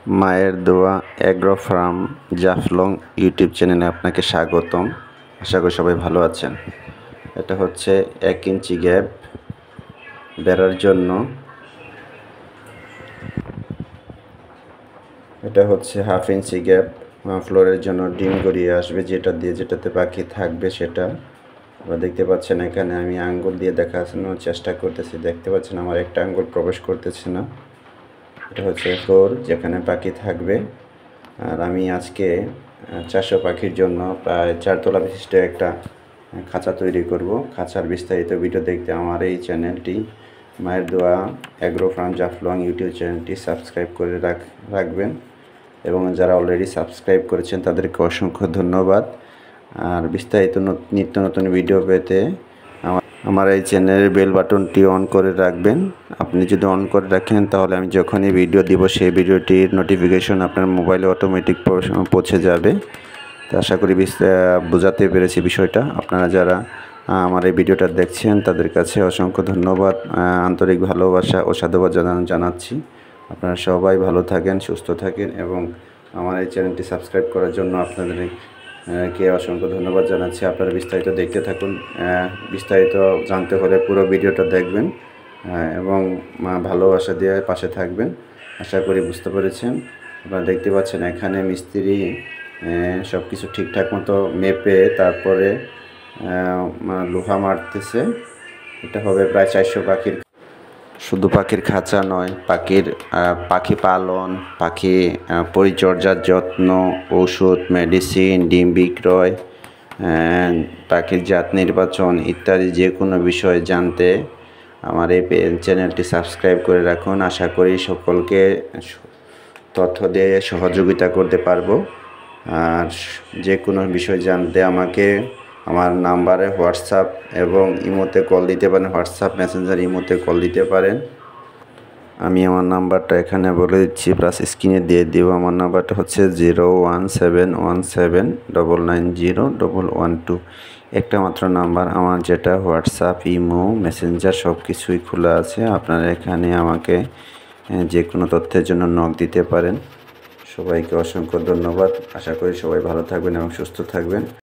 মায়ের দোয়া agro farm Jaflong YouTube চ্যানেলে আপনাকে স্বাগতম। আশা করি সবাই ভালো আছেন। এটা হচ্ছে 1 ইঞ্চি গ্যাপ বেড়ার জন্য, এটা হচ্ছে 1/2 ইঞ্চি গ্যাপ ফ্লোরের জন্য ডিম গড়িয়ে আসবে, যেটাতে পাখি থাকবে সেটা আপনারা দেখতে পাচ্ছেন। এখানে আমি আঙ্গুল দিয়ে দেখানোর চেষ্টা করতেছি, দেখতে পাচ্ছেন আমার একটা আঙ্গুল প্রবেশ করতেছে না। এটা হচ্ছে ফ্লোর যেখানে পাখি থাকবে। আর আমি আজকে 400 পাখির জন্য প্রায় 4 তলা বিশিষ্ট একটা খাঁচা তৈরি করব। খাঁচার বিস্তারিত ভিডিও দেখতে আমার এই চ্যানেলটি মায়ের দোয়া এগ্রো ফার্ম জাফলং ইউটিউব চ্যানেলটি সাবস্ক্রাইব করে রাখবেন, এবং যারা অলরেডি সাবস্ক্রাইব করেছেন তাদেরকে অসংখ্য ধন্যবাদ। আর বিস্তারিত নিত্য নতুন ভিডিও পেতে আমার এই চ্যানেলের বেল বাটনটি অন করে রাখবেন। আপনি যদি অন করে রাখেন তাহলে আমি যখনই ভিডিও দিব সেই ভিডিওটির নোটিফিকেশন আপনার মোবাইলে অটোমেটিক পৌঁছে যাবে। তো আশা করি বোঝাতে পেরেছি বিষয়টা। আপনারা যারা আমার এই ভিডিওটা দেখছেন তাদের কাছে অসংখ্য ধন্যবাদ, আন্তরিক ভালোবাসা ও সাধুবাদ জানাচ্ছি। আপনারা সবাই ভালো থাকেন, সুস্থ থাকেন, এবং আমার এই চ্যানেলটি সাবস্ক্রাইব করার জন্য আপনাদেরকে অসংখ্য ধন্যবাদ জানাচ্ছি। আপনারা বিস্তারিত দেখতে থাকুন। বিস্তারিত জানতে হলে পুরো ভিডিওটা দেখবেন এবং ভালোবাসা দিয়ে পাশে থাকবেন। আশা করি বুঝতে পেরেছেন। আপনারা দেখতে পাচ্ছেন এখানে মিস্ত্রি সব কিছু ঠিকঠাক মতো মেপে তারপরে লোহা মারতেছে। এটা হবে প্রায় 400 পাখির। শুধু পাখির খাঁচা নয়, পাখি পালন, পাখি পরিচর্যার যত্ন, ওষুধ, মেডিসিন, ডিম বিক্রয়, পাখির জাত নির্বাচন ইত্যাদি যে কোনো বিষয় জানতে আমার এই চ্যানেলটি সাবস্ক্রাইব করে রাখুন। আশা করি সকলকে তথ্য দিয়ে সহযোগিতা করতে পারবো। আর যে কোনো বিষয় জানতে আমাকে আমার নাম্বারে হোয়াটসঅ্যাপ এবং ইমোতে কল দিতে পারেন। হোয়াটসঅ্যাপ, মেসেঞ্জার, ইমোতে কল দিতে পারেন। আমি আমার নাম্বারটা এখানে বলে দিচ্ছি, প্লাস স্ক্রিনে দিয়ে দিব। আমার নাম্বারটা হচ্ছে 01717990112। একটা মাত্র নাম্বার আমার, যেটা হোয়াটসঅ্যাপ, ইমো, মেসেঞ্জার সব কিছুই খোলা আছে। আপনারা এখানে আমাকে যে কোনো তথ্যের জন্য নক দিতে পারেন। সবাইকে অসংখ্য ধন্যবাদ। আশা করি সবাই ভালো থাকবেন এবং সুস্থ থাকবেন।